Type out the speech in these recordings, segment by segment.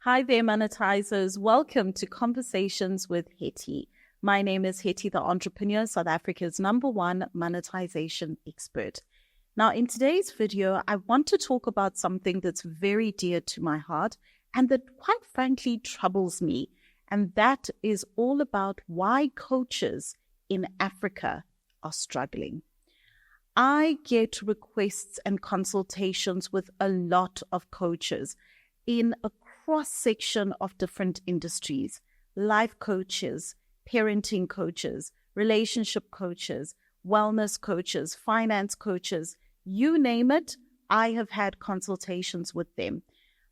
Hi there, monetizers. Welcome to Conversations with Hetty. My name is Hetty The Entrepreneur, South Africa's #1 monetization expert. Now, in today's video, I want to talk about something that's very dear to my heart and that quite frankly troubles me. And that is all about why coaches in Africa are struggling. I get requests and consultations with a lot of coaches in a cross-section of different industries: life coaches, parenting coaches, relationship coaches, wellness coaches, finance coaches, you name it. I have had consultations with them.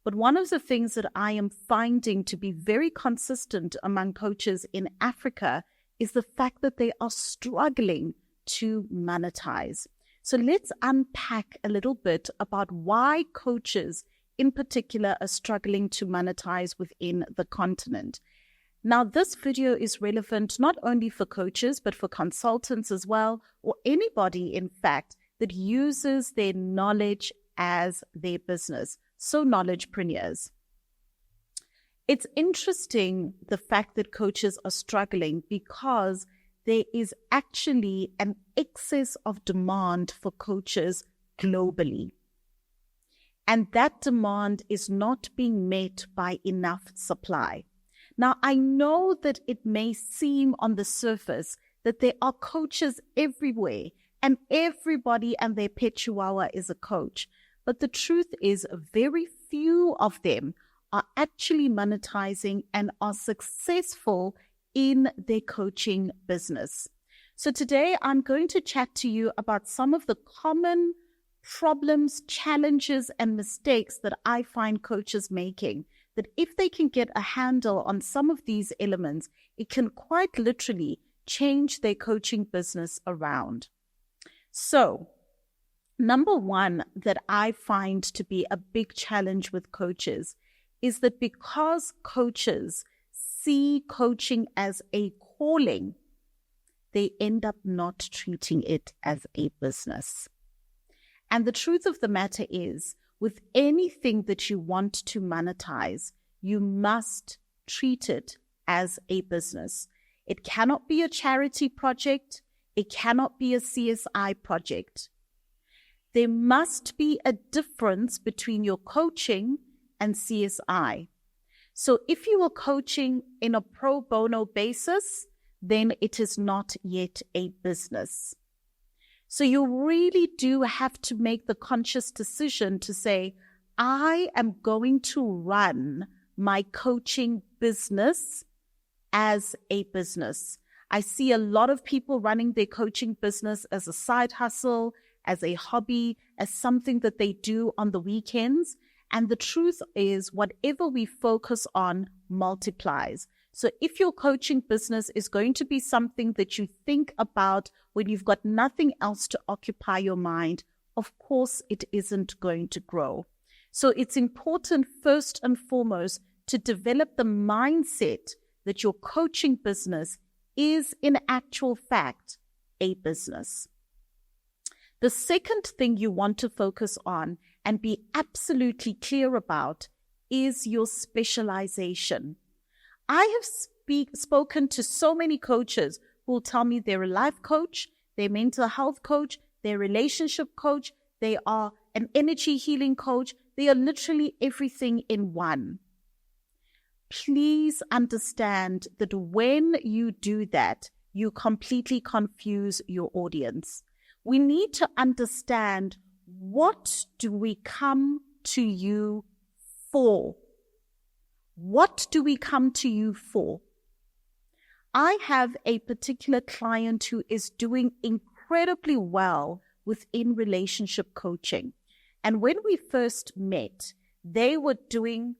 But one of the things that I am finding to be very consistent among coaches in Africa is the fact that they are struggling to monetize. So let's unpack a little bit about why coaches in particular are struggling to monetize within the continent. Now, this video is relevant not only for coaches, but for consultants as well, or anybody, in fact, that uses their knowledge as their business. So knowledgepreneurs. It's interesting the fact that coaches are struggling because there is actually an excess of demand for coaches globally. And that demand is not being met by enough supply. Now, I know that it may seem on the surface that there are coaches everywhere and everybody and their pet chihuahua is a coach. But the truth is very few of them are actually monetizing and are successful in their coaching business. So today I'm going to chat to you about some of the common problems, challenges, and mistakes that I find coaches making, that if they can get a handle on some of these elements, it can quite literally change their coaching business around. So, number one that I find to be a big challenge with coaches is that because coaches see coaching as a calling, they end up not treating it as a business. And the truth of the matter is, with anything that you want to monetize, you must treat it as a business. It cannot be a charity project. It cannot be a CSI project. There must be a difference between your coaching and CSI. So if you are coaching in a pro bono basis, then it is not yet a business. So you really do have to make the conscious decision to say, I am going to run my coaching business as a business. I see a lot of people running their coaching business as a side hustle, as a hobby, as something that they do on the weekends. And the truth is, whatever we focus on multiplies. So if your coaching business is going to be something that you think about when you've got nothing else to occupy your mind, of course it isn't going to grow. So it's important first and foremost to develop the mindset that your coaching business is in actual fact a business. The second thing you want to focus on and be absolutely clear about is your specialization. I have spoken to so many coaches who will tell me they're a life coach, they're a mental health coach, they're a relationship coach, they are an energy healing coach. They are literally everything in one. Please understand that when you do that, you completely confuse your audience. We need to understand, what do we come to you for? What do we come to you for? I have a particular client who is doing incredibly well within relationship coaching. And when we first met, they were doing,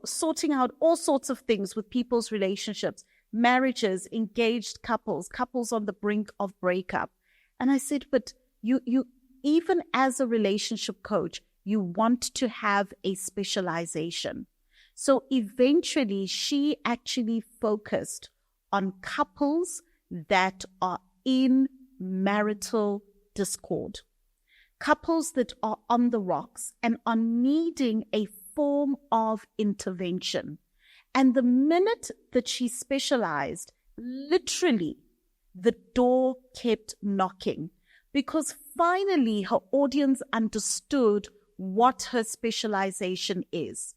sorting out all sorts of things with people's relationships, marriages, engaged couples, couples on the brink of breakup. And I said, but you even as a relationship coach, you want to have a specialization. So eventually she actually focused on couples that are in marital discord, couples that are on the rocks and are needing a form of intervention. And the minute that she specialized, literally, the door kept knocking because finally her audience understood what her specialization is.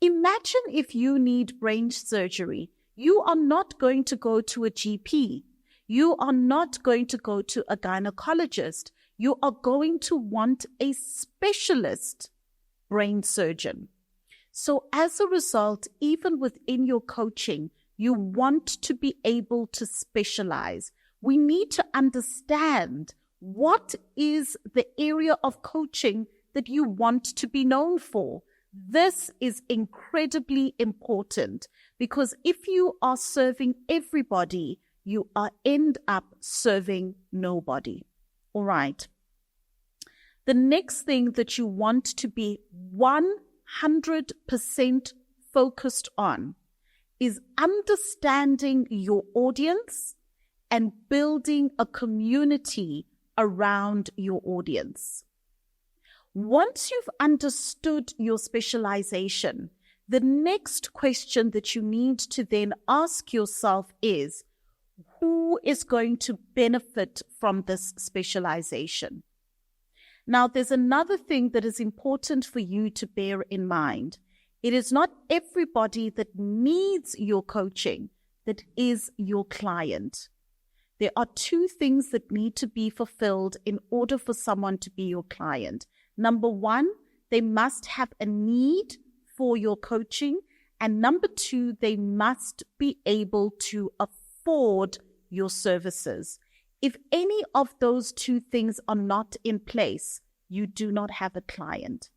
Imagine if you need brain surgery. You are not going to go to a GP. You are not going to go to a gynecologist. You are going to want a specialist brain surgeon. So as a result, even within your coaching, you want to be able to specialize. We need to understand what is the area of coaching that you want to be known for. This is incredibly important because if you are serving everybody, you end up serving nobody. All right. The next thing that you want to be 100% focused on is understanding your audience and building a community around your audience. Once you've understood your specialization, the next question that you need to then ask yourself is, who is going to benefit from this specialization? Now, there's another thing that is important for you to bear in mind. It is not everybody that needs your coaching that is your client. There are two things that need to be fulfilled in order for someone to be your client. Number one, they must have a need for your coaching. And number two, they must be able to afford your services. If any of those two things are not in place, you do not have a client.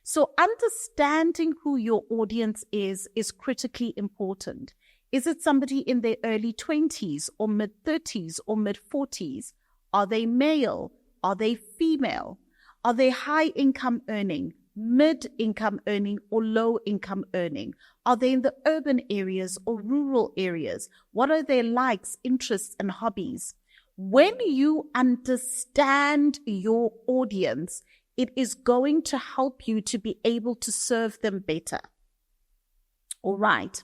So understanding who your audience is critically important. Is it somebody in their early 20s or mid-30s or mid-40s? Are they male? Are they female? Are they high income earning, mid-income earning, or low income earning? Are they in the urban areas or rural areas? What are their likes, interests, and hobbies? When you understand your audience, it is going to help you to be able to serve them better. All right.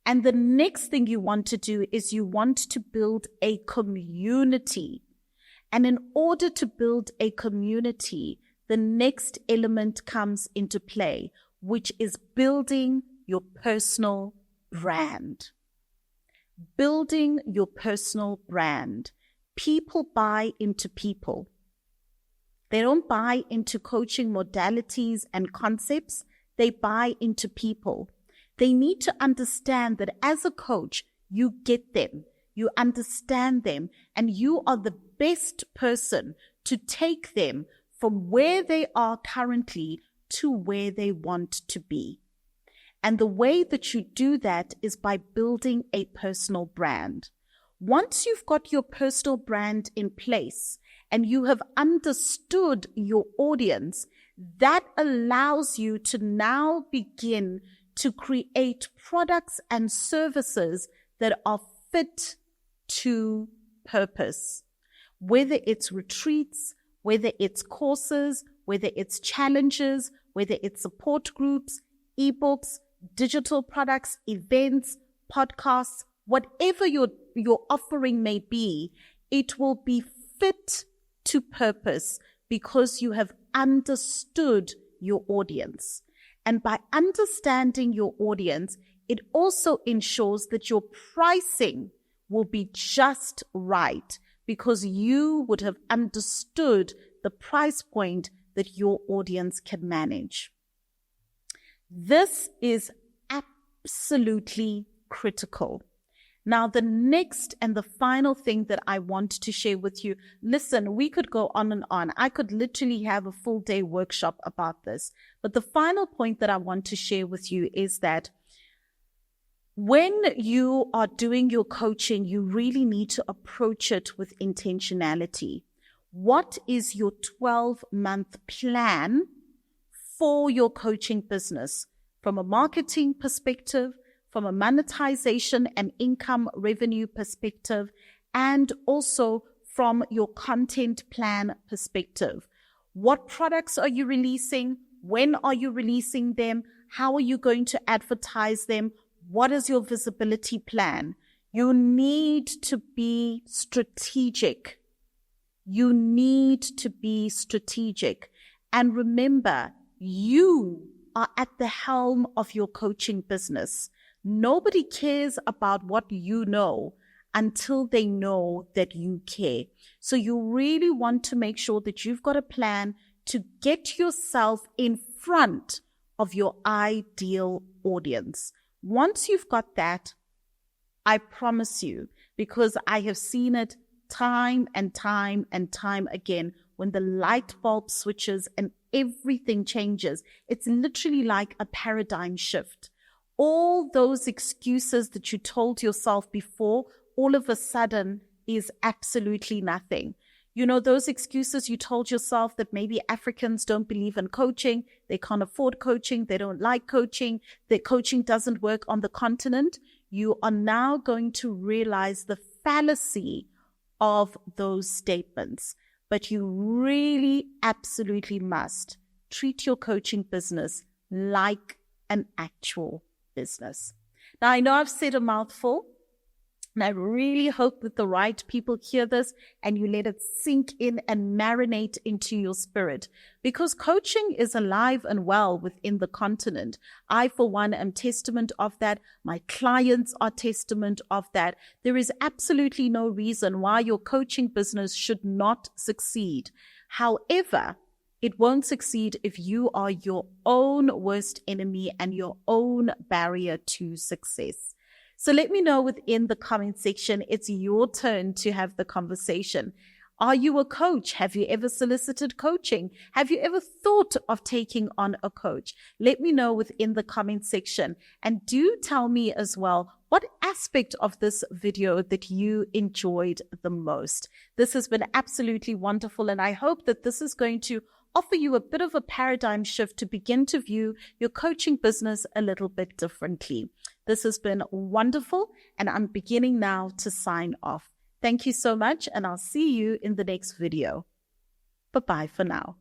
And the next thing you want to do is you want to build a community. And in order to build a community, the next element comes into play, which is building your personal brand. Building your personal brand. People buy into people. They don't buy into coaching modalities and concepts. They buy into people. They need to understand that as a coach, you get them, you understand them, and you are the best person to take them from where they are currently to where they want to be. And the way that you do that is by building a personal brand. Once you've got your personal brand in place and you have understood your audience, that allows you to now begin to create products and services that are fit to purpose. Whether it's retreats, whether it's courses, whether it's challenges, whether it's support groups, ebooks, digital products, events, podcasts, whatever your offering may be, it will be fit to purpose because you have understood your audience. And by understanding your audience, it also ensures that your pricing will be just right because you would have understood the price point that your audience can manage. This is absolutely critical. Now, the next and the final thing that I want to share with you, listen, we could go on and on. I could literally have a full day workshop about this. But the final point that I want to share with you is that when you are doing your coaching, you really need to approach it with intentionality. What is your 12-month plan for your coaching business from a marketing perspective, from a monetization and income revenue perspective, and also from your content plan perspective? What products are you releasing? When are you releasing them? How are you going to advertise them? What is your visibility plan? You need to be strategic. You need to be strategic. And remember, you are at the helm of your coaching business. Nobody cares about what you know until they know that you care. So you really want to make sure that you've got a plan to get yourself in front of your ideal audience. Once you've got that, I promise you, because I have seen it time and time and time again, when the light bulb switches and everything changes, it's literally like a paradigm shift. All those excuses that you told yourself before, all of a sudden is absolutely nothing. You know, those excuses you told yourself that maybe Africans don't believe in coaching, they can't afford coaching, they don't like coaching, that coaching doesn't work on the continent. You are now going to realize the fallacy of those statements. But you really absolutely must treat your coaching business like an actual business. Now, I know I've said a mouthful, and I really hope that the right people hear this and you let it sink in and marinate into your spirit, because coaching is alive and well within the continent. I, for one, am testament of that. My clients are testament of that. There is absolutely no reason why your coaching business should not succeed. However, it won't succeed if you are your own worst enemy and your own barrier to success. So let me know within the comment section. It's your turn to have the conversation. Are you a coach? Have you ever solicited coaching? Have you ever thought of taking on a coach? Let me know within the comment section. And do tell me as well what aspect of this video that you enjoyed the most. This has been absolutely wonderful, and I hope that this is going to offer you a bit of a paradigm shift to begin to view your coaching business a little bit differently. This has been wonderful, and I'm beginning now to sign off. Thank you so much, and I'll see you in the next video. Bye-bye for now.